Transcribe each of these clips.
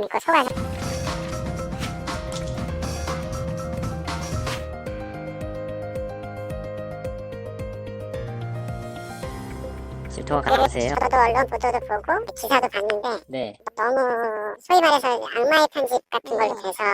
믿고 속아서 질투가 강하세요? 저도 언론 보도도 보고 기사도 봤는데 네. 너무 소위 말해서 악마의 편집 같은 걸로 돼서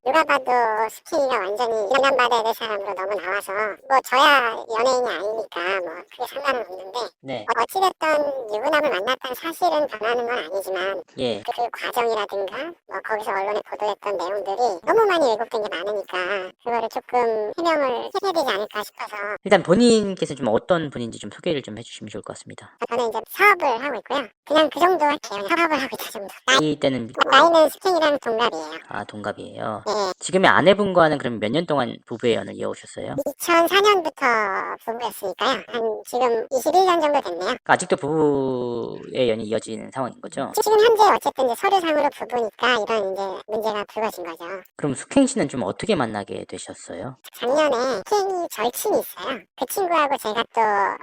누가 봐도 스키가 완전히 인간받아야 될 사람으로 너무 나와서 뭐 저야 연예인이 아니니까 뭐 크게 상관은 없는데 네. 어찌됐든 유부남을 만났다는 사실은 변하는 건 아니지만 예. 그 과정이라든가 뭐 거기서 언론에 보도했던 내용들이 너무 많이 왜곡된 게 많으니까 그거를 조금 해명을 해야 되지 않을까 싶어서 일단 본인께서 좀 어떤 분인지 좀 소개를 좀 해주시면 좋을 것 같습니다. 저는 이제 사업을 하고 있고요. 그냥 그 정도 할게요. 사업을 하고 있다 정도. 나이 때는 나이는 스팅이랑 동갑이에요. 동갑이에요. 네. 지금의 아내분과는 그럼 몇 년 동안 부부의 연을 이어오셨어요? 2004년부터 부부였으니까요. 한 지금 21년 정도 됐네요. 그러니까 아직도 부부의 연이 이어지는 상황인 거죠? 지금 현재 어쨌든 이제 서류상으로 부부니까 이런 이제 문제가 불거진 거죠. 그럼 숙행 씨는 좀 어떻게 만나게 되셨어요? 작년에 스팅이 절친이 있어요. 그 친구하고 제가 또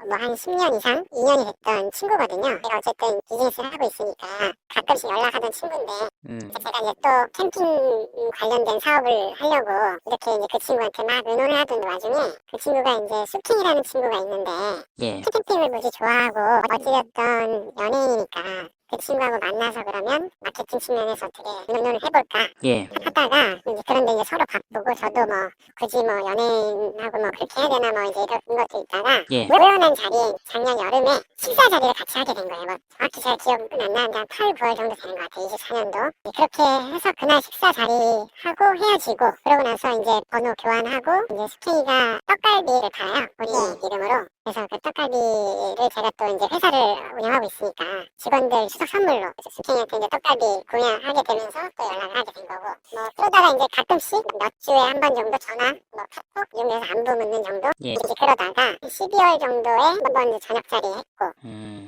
뭐 한 10년 이상, 2년이 됐던 친구거든요. 제가 어쨌든 비즈니스를 하고 있으니까 가끔씩 연락하던 친구인데 제가 이제 또 캠핑 관련된 사업을 하려고 이렇게 이제 그 친구한테 막 의논을 하던 와중에 그 친구가 이제 수킹이라는 친구가 있는데 예. 캠핑을 무지 좋아하고 어찌됐든 연예인이니까 그 친구하고 만나서 그러면 마케팅 측면에서 어떻게 의논을 해볼까 예. 하다가 이제 그런데 이제 서로 바쁘고 저도 뭐 굳이 뭐 연예인하고 뭐 그렇게 해야 되나 뭐 이제 이런 것도 있다가 예. 우연한 자리에 작년 여름에 식사 자리를 같이 하게 된 거예요. 뭐 정확히 잘 기억은 안 나는데 한 8, 9월 정도 되는 것 같아요. 24년도. 그렇게 해서 그날 식사 자리 하고 헤어지고 그러고 나서 이제 번호 교환하고 이제 스키가 떡갈비를 팔아요. 본인 이름으로. 그래서 그 떡갈비를 제가 또 이제 회사를 운영하고 있으니까 직원들 추석 선물로 스키한테 이제 떡갈비 구매하게 되면서 또 연락을 하게 된 거고 뭐 그러다가 이제 가끔씩 몇 주에 한 번 정도 전화 뭐 카톡 이런 데서 안부 묻는 정도 예. 이제 그러다가 12월 정도에 한 번 이제 저녁 자리 했고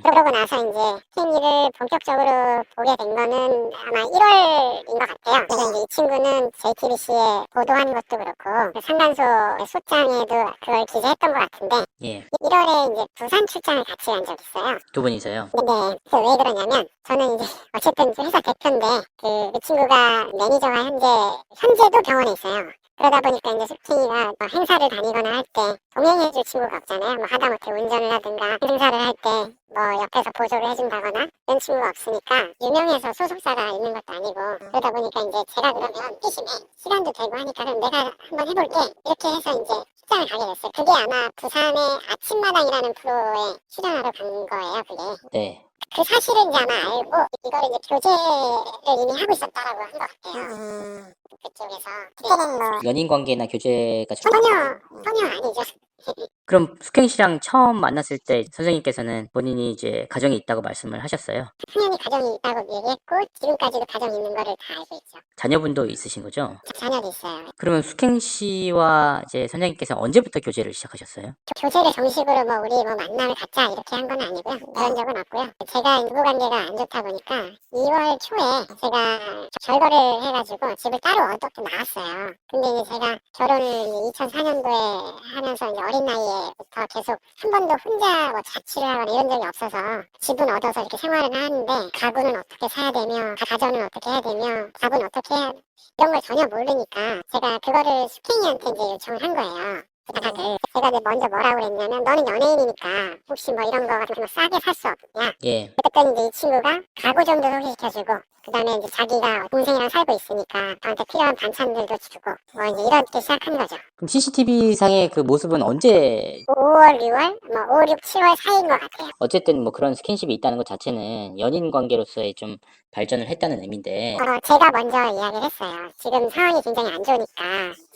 그러고 나서 이제 스키니를 본격적으로 보게 된 거는 아마 1월인 것 같아요. 그래서 이제 이 친구는 JTBC에 보도한 것도 그렇고 그 상간소 소장에도 그걸 기재했던 것 같은데 예. 1월에 이제 부산 출장을 같이 간 적 있어요. 두 분이서요? 근데 왜 그러냐면 저는 이제 어쨌든 회사 대표인데 그 친구가 매니저가 현재도 병원에 있어요. 그러다 보니까 이제 스팅이가 뭐 행사를 다니거나 할 때 동행해줄 친구가 없잖아요. 뭐 하다못해 운전을 하든가 행사를 할 때 뭐 옆에서 보조를 해준다거나 이런 친구가 없으니까 유명해서 소속사가 있는 것도 아니고 그러다 보니까 이제 제가 그러면 호기심에 시간도 되고 하니까 그럼 내가 한번 해볼게 이렇게 해서 이제 출장을 가게 됐어요. 그게 아마 부산의 아침마당이라는 프로에 출연하러 간 거예요. 그게. 네. 그 사실은 이제 아마 알고 이걸 이제 교제를 이미 하고 있었다라고 한 것 같아요. 그쪽에서 그때는 뭐 연인 관계나 교제가 좀... 전혀 아니죠. 그럼 숙행 씨랑 처음 만났을 때 선생님께서는 본인이 이제 가정이 있다고 말씀을 하셨어요? 당연히 가정이 있다고 얘기했고 지금까지도 가정이 있는 거를 다 알고 있죠. 자녀분도 있으신 거죠? 자녀도 있어요. 그러면 숙행 씨와 이제 선생님께서 언제부터 교제를 시작하셨어요? 교제를 정식으로 뭐 우리 뭐 만남을 갖자 이렇게 한 건 아니고요. 그런 적은 없고요. 제가 부부관계가 안 좋다 보니까 2월 초에 제가 결거를 해가지고 집을 따로 얻고 나왔어요. 근데 이제 제가 결혼을 2004년도에 하면서 이제 어린 나이에부터 계속 한 번도 혼자 뭐 자취를 하거나 이런 적이 없어서 집은 얻어서 이렇게 생활을 하는데 가구는 어떻게 사야 되며 가전은 어떻게 해야 되며 밥은 어떻게 해야 이런 걸 전혀 모르니까 제가 그거를 스키니한테 이제 요청을 한 거예요. 부탁을. 제가 이제 먼저 뭐라고 그랬냐면 너는 연예인이니까 혹시 뭐 이런 거 같은 거 싸게 살 수 없냐. 예. 그랬더니 이제 이 친구가 가구 정도 소개시켜주고 그 다음에 이제 자기가 동생이랑 살고 있으니까 저한테 필요한 반찬들도 주고 뭐 이제 이렇게 시작한 거죠. 그럼 CCTV 상의 그 모습은 언제... 5월, 6월, 뭐 5, 6, 7월 사이인 것 같아요. 어쨌든 뭐 그런 스킨십이 있다는 것 자체는 연인 관계로서의 좀 발전을 했다는 의미인데... 제가 먼저 이야기를 했어요. 지금 상황이 굉장히 안 좋으니까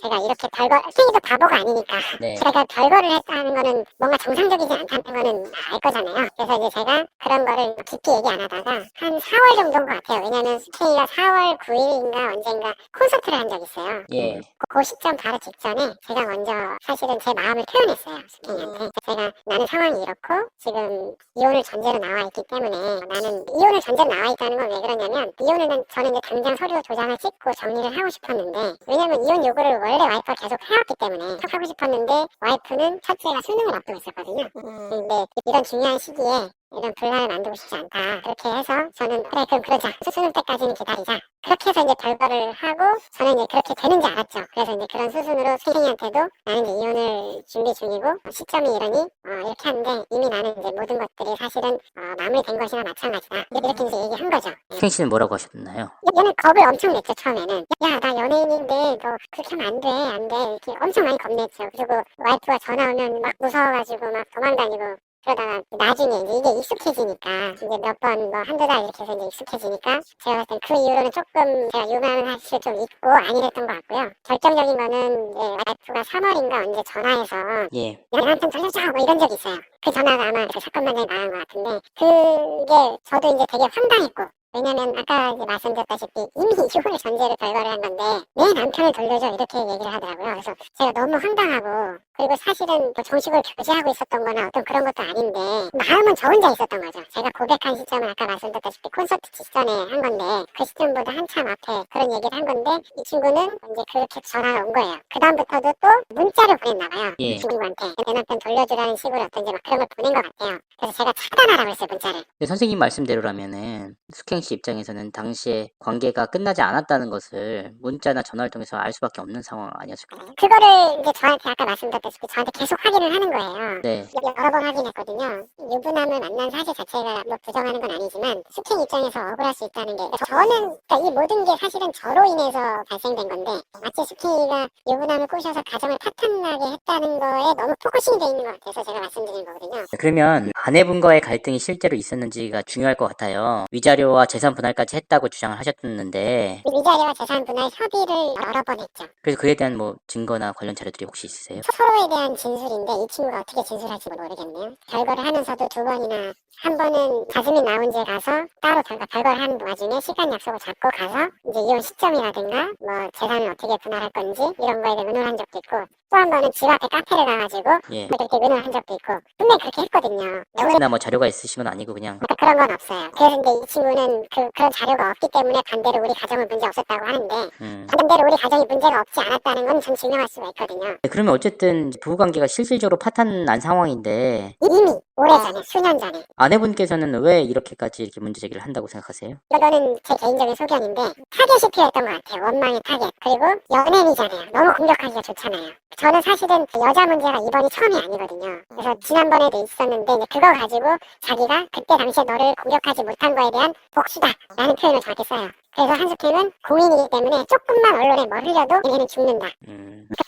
제가 이렇게 스팅이도 바보가 아니니까 네. 제가 별거를 했다는 거는 뭔가 정상적이지 않다는 거는 알 거잖아요. 그래서 이제 제가 그런 거를 깊게 얘기 안 하다가 한 4월 정도인 것 같아요. 왜냐면 스팅이가 4월 9일인가 언젠가 콘서트를 한 적이 있어요. 예. 그 시점 바로 직전에 제가 먼저 사실은 제 마음을 표현했어요. 스팅이한테. 제가 나는 상황이 이렇고 지금 이혼을 전제로 나와 있기 때문에 나는 이혼을 전제로 나와 있다는 건 왜 그러냐면 이혼을 저는 이제 당장 서류 도장을 찍고 정리를 하고 싶었는데 왜냐면 이혼 요구를 원래 와이프가 계속 해왔기 때문에 하고 싶었는데 와이프는 첫째가 수능을 앞두고 있었거든요. 근데 이런 중요한 시기에 이런 분란을 만들고 싶지 않다. 그렇게 해서 저는 그래 그럼 그러자. 수능 때까지는 기다리자. 그렇게 해서 이제 별거를 하고 저는 이제 그렇게 되는지 알았죠. 그래서 이제 그런 수순으로 선생님한테도 나는 이제 이혼을 준비 중이고 시점이 이러니 이렇게 하는데 이미 나는 이제 모든 것들이 사실은 마무리된 것이나 마찬가지다. 이렇게 이제 얘기한 거죠. 수경 씨는 뭐라고 하셨나요? 얘는 겁을 엄청 냈죠 처음에는. 야 나 연예인인데 너 그렇게 하면 안 돼 이렇게 엄청 많이 겁냈죠. 그리고 와이프가 전화 오면 막 무서워가지고 막 도망다니고 그러다가 나중에 이제 이게 익숙해지니까 이제 몇 번 뭐 한두 달 이렇게 해서 이제 익숙해지니까 제가 봤을 땐 그 이후로는 조금 제가 유난한 사실 좀 있고 아니랬던 것 같고요. 결정적인 거는 이제 와이프가 3월인가 언제 전화해서 예. 야, 내 남편 돌려줘 뭐 이런 적이 있어요. 그 전화가 아마 그 사건 만장에 나간 것 같은데 그게 저도 이제 되게 황당했고 왜냐면 아까 이제 말씀드렸다시피 이미 이혼을 전제로 별거를 한 건데 내 남편을 돌려줘 이렇게 얘기를 하더라고요. 그래서 제가 너무 황당하고 그리고 사실은 뭐 정식으로 교제하고 있었던 거나 어떤 그런 것도 아닌데 마음은 저 혼자 있었던 거죠. 제가 고백한 시점은 아까 말씀드렸다시피 콘서트 직전에 한 건데 그 시점보다 한참 앞에 그런 얘기를 한 건데 이 친구는 이제 그렇게 전화가 온 거예요. 그 다음부터도 또 문자를 보냈나 봐요. 예. 이 친구한테 내 남편 돌려주라는 식으로 어떤 이제 막 그런 걸 보낸 것 같아요. 그래서 제가 차단하라고 했어요 문자를. 근데 선생님 말씀대로라면은 수경 씨 입장에서는 당시에 관계가 끝나지 않았다는 것을 문자나 전화를 통해서 알 수밖에 없는 상황 아니었을까요? 그거를 이제 저한테 아까 말씀드렸다시피 저한테 계속 확인을 하는 거예요. 네. 여러 번 확인했거든요. 유부남을 만난 사실 자체가 뭐 부정하는 건 아니지만 수행 입장에서 억울할 수 있다는 게 저는 그러니까 이 모든 게 사실은 저로 인해서 발생된 건데 마치 수행이가 유부남을 꼬셔서 가정을 파탄나게 했다는 거에 너무 포커싱이 돼 있는 것 같아서 제가 말씀드린 거거든요. 그러면 아내분과의 갈등이 실제로 있었는지가 중요할 것 같아요. 위자료와 재산 분할까지 했다고 주장을 하셨는데 위자료와 재산 분할 협의를 여러 번 했죠. 그래서 그에 대한 뭐 증거나 관련 자료들이 혹시 있으세요? 서로에 대한 진술인데 이 친구가 어떻게 진술할지 모르겠네요. 별거를 하면서도 두 번이나 한 번은 가슴이 나온 제 가서 따로 별거를 하는 와중에 시간 약속을 잡고 가서 이제 이혼 시점이라든가 뭐 재산을 어떻게 분할할 건지 이런 거에 대해 의논한 적도 있고 또 한 번은 집 앞에 카페를 가가지고 예. 그렇게 의논한 적도 있고 분명히 그렇게 했거든요. 혹시나 뭐 자료가 있으신 건 아니고 그냥 그런 건 없어요. 그래서 이제 이 친구는 그런 자료가 없기 때문에 반대로 우리 가정은 문제 없었다고 하는데 반대로 우리 가정이 문제가 없지 않았다는 건 전 증명할 수가 있거든요. 네, 그러면 어쨌든 부부관계가 실질적으로 파탄 난 상황인데 이미 오래전에 수년 전에 아내분께서는 왜 이렇게까지 이렇게 문제 제기를 한다고 생각하세요? 이거는 제 개인적인 소견인데 타겟이 필요했던 것 같아요. 원망의 타겟. 그리고 연예인이잖아요. 너무 공격하기가 좋잖아요. 저는 사실은 여자 문제가 이번이 처음이 아니거든요. 그래서 지난번에도 있었는데 이제 그거 가지고 자기가 그때 당시에 너를 공격하지 못한 거에 대한 복수다 라는 표현을 저한테 써요. 그래서 한숙희는 공인이기 때문에 조금만 언론에 뭘 흘려도 얘는 죽는다.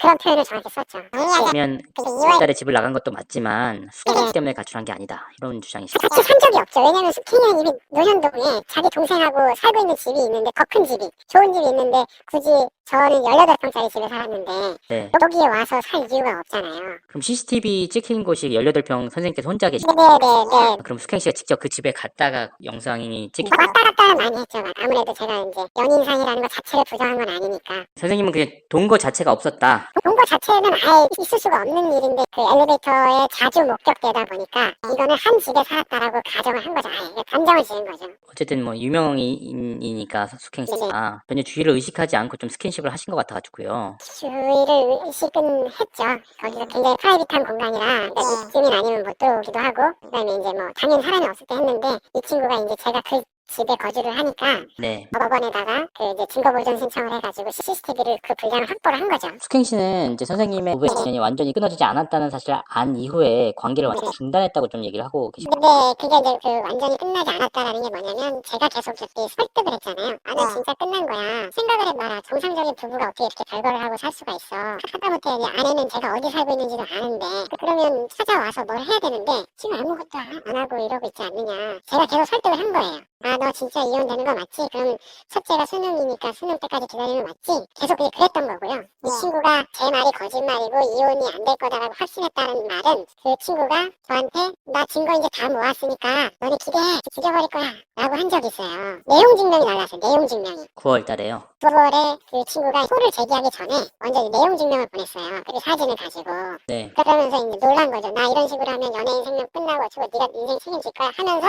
그런 표현을 저한테 썼죠. 그러면 2월달에 집을 나간 것도 맞지만 수경 때문에 가출한 게 아니다 이런 주장이시죠? 같이 산 적이 없죠. 왜냐면 숙희는 이미 노현동에 자기 동생하고 살고 있는 집이 있는데 더 큰 집이 좋은 집이 있는데 굳이 저는 18평짜리 집에 살았는데 네. 여기에 와서 살 이유가 없잖아요. 그럼 CCTV 찍힌 곳이 18평 선생님께서 혼자 계시죠? 네네네. 그럼 수경 씨가 직접 그 집에 갔다가 영상이 찍힌 왔다 갔다는 많이 했죠. 아무래도 제가 이제 연인상이라는 것 자체를 부정한 건 아니니까. 선생님은 그냥 동거 자체가 없었다. 동거 자체는 아예 있을 수가 없는 일인데 그 엘리베이터에 자주 목격되다 보니까 이거는 한 집에 살았다라고 가정을 한 거죠. 아예 단정을 지은 거죠. 어쨌든 뭐 유명인이니까 수경 씨가 전혀 주의를 의식하지 않고 좀 스킨십을 하신 것 같아가지고요. 주의를 의식은 했죠. 거기서 굉장히 프라이빗한 공간이라 입주민 아니면 못 들어오기도 하고 그다음에 이제 뭐 당연히 사람이 없을 때 했는데 이 친구가 이제 제가 그 집에 거주를 하니까 네. 법원에다가 그 이제 증거보전 신청을 해가지고 CCTV를 그 분량을 확보를 한 거죠. 수경 씨는 이제 선생님의 부부 인연이 완전히 끊어지지 않았다는 사실을 안 이후에 관계를 완전히 중단했다고 좀 얘기를 하고 계십니다. 근데 그게 이제 그 완전히 끝나지 않았다라는 게 뭐냐면 제가 계속 이렇게 설득을 했잖아요. 아, 나 진짜 끝난 거야. 생각을 해봐라. 정상적인 부부가 어떻게 이렇게 별거를 하고 살 수가 있어. 하다못해 이제 아내는 제가 어디 살고 있는지도 아는데 그러면 찾아와서 뭘 해야 되는데 지금 아무것도 안 하고 이러고 있지 않느냐. 제가 계속 설득을 한 거예요. 아, 너 진짜 이혼되는 거 맞지? 그러면 첫째가 수능이니까 수능 때까지 기다리면 맞지? 계속 그랬던 거고요. 이 친구가 제 말이 거짓말이고 이혼이 안 될 거다라고 확신했다는 말은 그 친구가 저한테 나 증거 이제 다 모았으니까 너네 기대해. 죽여버릴 거야. 라고 한 적이 있어요. 내용 증명이 달랐어요. 내용 증명이. 9월 달에요. 9월에 그 친구가 소를 제기하기 전에 먼저 내용 증명을 보냈어요. 그리고 사진을 가지고. 네. 그러면서 이제 놀란 거죠. 나 이런 식으로 하면 연예인 생명 끝나고 어쩌고 네가 인생 책임질 거야 하면서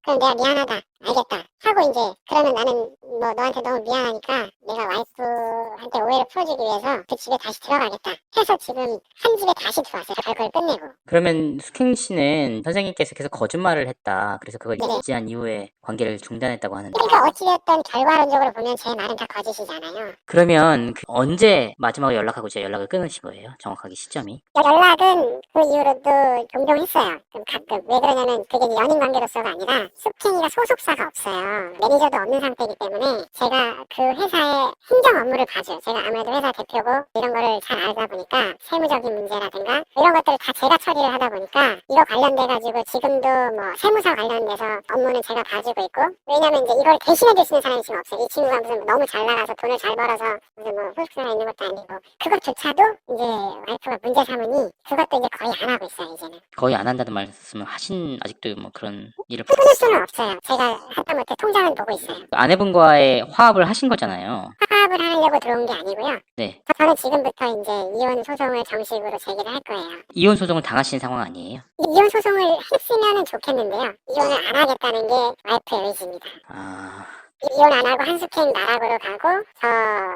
그럼 내가 미안하다. 알겠다. 하고 이제 그러면 나는 뭐 너한테 너무 미안하니까 내가 와이프한테 오해를 풀어주기 위해서 그 집에 다시 들어가겠다. 해서 지금 한 집에 다시 들어왔어요. 별걸 끝내고. 그러면 숙행 씨는 선생님께서 계속 거짓말을 했다. 그래서 그걸 네네. 인지한 이후에 관계를 중단했다고 하는데. 그러니까 어찌됐든 결과론적으로 보면 제 말은 다 거짓이잖아요. 그러면 언제 마지막으로 연락하고 이제 연락을 끊으신 거예요? 정확하게 시점이? 연락은 그 이후로도 종종 했어요. 그럼 가끔. 왜 그러냐면 그게 이제 연인 관계로서가 아니라 숙행이가 소속사가 없어요. 매니저도 없는 상태이기 때문에 제가 그 회사의 행정 업무를 봐줘요. 제가 아무래도 회사 대표고 이런 거를 잘 알다 보니까 세무적인 문제라든가 이런 것들을 다 제가 처리를 하다 보니까 이거 관련돼가지고 지금도 뭐 세무사 관련돼서 업무는 제가 봐주고 있고 왜냐면 이제 이걸 대신해줄 수 있는 사람이 지금 없어요. 이 친구가 무슨 너무 잘 나가서 돈을 잘 벌어서 무슨 뭐 소속사가 있는 것도 아니고 그것조차도 이제 와이프가 문제 삼으니 그것도 이제 거의 안 하고 있어요. 이제는 거의 안 한다는 말씀을 하신 아직도 뭐 그런 일을 끊을 수는 없어요. 제가 하다못해 통장은 보고 있어요. 아내분과의 화합을 하신 거잖아요. 화합을 하려고 들어온 게 아니고요. 네. 저는 지금부터 이제 이혼 소송을 정식으로 제기를 할 거예요. 이혼 소송을 당하신 상황 아니에요? 이혼 소송을 했으면 좋겠는데요. 이혼을 안 하겠다는 게 와이프의 의지입니다. 아, 이혼 안 하고 한스케인 나락으로 가고 저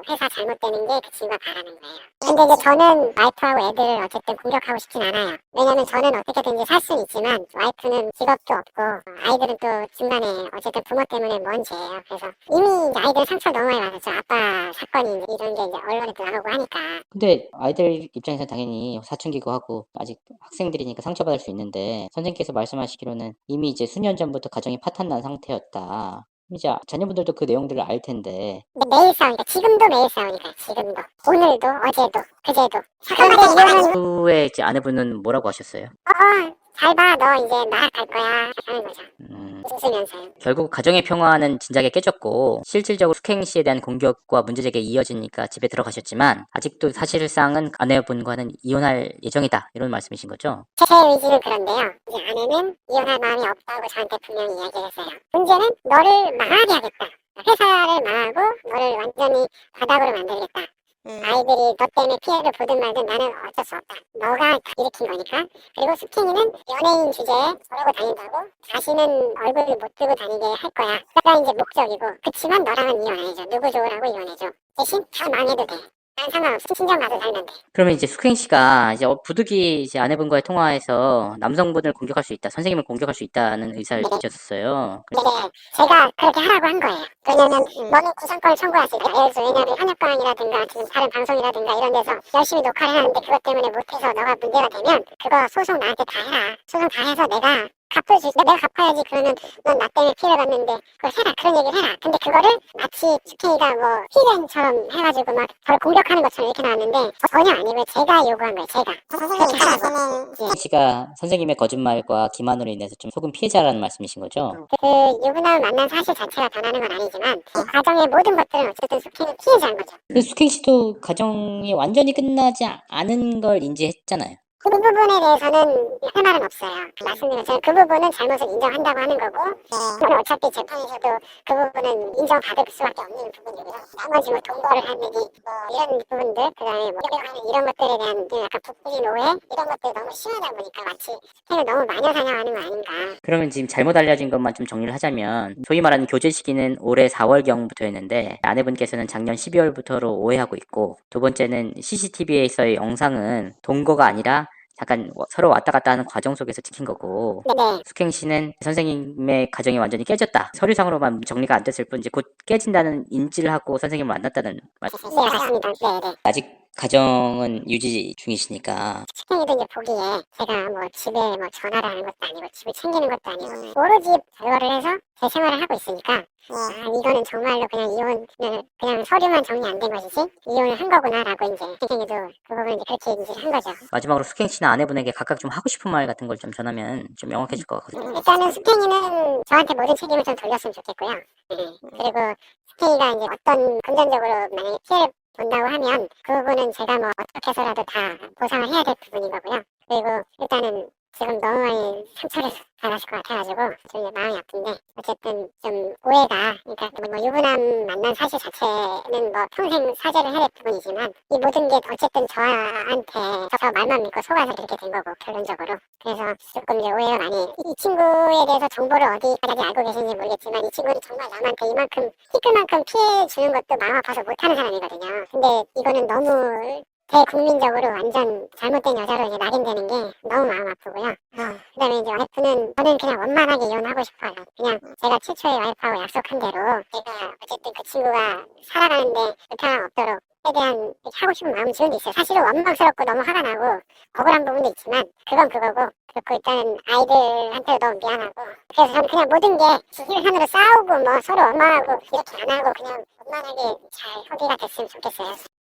회사 잘못되는 게 그 친구가 바라는 거예요. 근데 이제 저는 와이프하고 애들을 어쨌든 공격하고 싶진 않아요. 왜냐면 저는 어떻게든지 살 수는 있지만 와이프는 직업도 없고 아이들은 또 중간에 어쨌든 부모 때문에 먼 죄예요. 그래서 이미 이제 아이들 상처 너무 많이 받았죠. 아빠 사건이 이제 이런 게 이제 언론에도 나오고 하니까. 근데 아이들 입장에서 당연히 사춘기고 하고 아직 학생들이니까 상처받을 수 있는데 선생님께서 말씀하시기로는 이미 이제 수년 전부터 가정이 파탄난 상태였다. 이제 자녀분들도 그 내용들을 알 텐데. 근데 매일 싸우니까 지금도 매일 싸우니까 지금도 오늘도 어제도 그제도. 근데 이혼은 후에 이제 아내분은 뭐라고 하셨어요? 잘 봐. 너 이제 나락 갈 거야. 하는 거죠. 웃으면서요. 결국 가정의 평화는 진작에 깨졌고 실질적으로 숙행 씨에 대한 공격과 문제제기가 이어지니까 집에 들어가셨지만 아직도 사실상은 아내분과는 이혼할 예정이다 이런 말씀이신 거죠? 제 의지는 그런데요. 이제 아내는 이혼할 마음이 없다고 저한테 분명히 이야기를 했어요. 문제는 너를 망하게 하겠다. 회사를 망하고 너를 완전히 바닥으로 만들겠다. 아이들이 너 때문에 피해를 보든 말든 나는 어쩔 수 없다. 너가 일으킨 거니까. 그리고 스키니는 연예인 주제에 저러고 다닌다고 자신은 얼굴을 못 들고 다니게 할 거야. 그가 이제 목적이고. 그치만 너랑은 이혼 안 해줘. 누구 좋으라고 이혼해줘. 대신 다 망해도 돼. 난 상관없어. 친정 가서 살면 돼. 그러면 이제 숙행 씨가 이제 부득이 이제 아내분과의 통화에서 남성분을 공격할 수 있다, 선생님을 공격할 수 있다는 의사를 네. 지셨어요. 네, 제가 그렇게 하라고 한 거예요. 왜냐면 너는 구상권을 청구했으니까. 예를 들어서 왜냐면 현역관이라든가 지금 다른 방송이라든가 이런 데서 열심히 녹화를 하는데 그것 때문에 못해서 너가 문제가 되면 그거 소송 나한테 다 해라. 소송 다 해서 내가 내가 갚아야지. 그러면 넌 나 때문에 피해를 봤는데 그걸 해라. 그런 얘기를 해라. 근데 그거를 마치 스케이가 뭐 피해자처럼 해가지고 막 저를 공격하는 것처럼 이렇게 나왔는데 전혀 아니고요. 제가 요구한 거예요. 제가. 그렇게 하라고. 숙행 씨가 선생님의 거짓말과 기만으로 인해서 좀 속은 피해자라는 말씀이신 거죠? 그 유부남을 만난 사실 자체가 변하는 건 아니지만 이 과정의 모든 것들은 어쨌든 스케이는 피해자인 거죠. 근데 숙행 씨도 가정이 완전히 끝나지 않은 걸 인지했잖아요. 그 부분에 대해서는 할 말은 없어요. 말씀드린 것처럼 그 부분은 잘못을 인정한다고 하는 거고 저는 어차피 재판에서도 그 부분은 인정받을 수밖에 없는 부분이고요. 나머지 뭐 동거를 하느니 뭐 이런 부분들 그다음에 뭐 하는 이런 것들에 대한 약간 북부인 오해 이런 것들이 너무 심하다 보니까 마치 스펙을 너무 마녀사냥하는 거 아닌가. 그러면 지금 잘못 알려진 것만 좀 정리를 하자면 소위 말하는 교제 시기는 올해 4월경부터였는데 아내분께서는 작년 12월부터로 오해하고 있고 두 번째는 CCTV에서의 영상은 동거가 아니라 약간 서로 왔다 갔다 하는 과정 속에서 찍힌 거고 네네. 숙행 씨는 선생님의 가정이 완전히 깨졌다. 서류상으로만 정리가 안 됐을 뿐이지 곧 깨진다는 인지를 하고 선생님을 만났다는 말씀. 네, 맞습니다. 네네. 아직 가정은 유지 중이시니까 식당에도 이제 보기에 제가 뭐 집에 뭐 전화를 하는 것도 아니고 집을 챙기는 것도 아니고 오로지 별거를 해서 제 생활을 하고 있으니까 이거는 정말로 그냥 이혼을 그냥 서류만 정리 안 된 것이지 이혼을 한 거구나라고 이제 선생님도 그 부분을 이제 그렇게 인지를 한 거죠. 마지막으로 숙행 씨나 아내분에게 각각 좀 하고 싶은 말 같은 걸 좀 전하면 좀 명확해질 것 같거든요. 일단은 스팽이는 저한테 모든 책임을 좀 돌렸으면 좋겠고요. 그리고 스팽이가 이제 어떤 금전적으로 만약에 피해를 본다고 하면 그 부분은 제가 뭐 어떻게 해서라도 다 보상을 해야 될 부분인 거고요. 그리고 일단은 지금 너무 많이 상처를 받았을 것 같아가지고 좀 마음이 아픈데 어쨌든 좀 오해가 그러니까 뭐 유부남 만난 사실 자체는 뭐 평생 사죄를 해야 될 부분이지만 이 모든 게 어쨌든 저한테 저 말만 믿고 속아서 이렇게 된 거고 결론적으로 그래서 조금 이제 오해가 많이 이 친구에 대해서 정보를 어디까지 알고 계신지 모르겠지만 이 친구는 정말 남한테 이만큼 티끌만큼 피해 주는 것도 마음 아파서 못하는 사람이거든요. 근데 이거는 너무 대국민적으로 완전 잘못된 여자로 이제 낙인되는 게 너무 마음 아프고요. 그다음에 이제 와이프는 저는 그냥 원만하게 이혼하고 싶어요. 그냥 제가 최초에 와이프하고 약속한 대로 제가 어쨌든 그 친구가 살아가는데 불편함 없도록 최대한 하고 싶은 마음은 지금도 있어요. 사실은 원망스럽고 너무 화가 나고 억울한 부분도 있지만 그건 그거고 그렇고 일단은 아이들한테도 너무 미안하고 그래서 저는 그냥 모든 게 지질산으로 싸우고 뭐 서로 원망하고 이렇게 안 하고 그냥 원만하게 잘 협의가 됐으면 좋겠어요.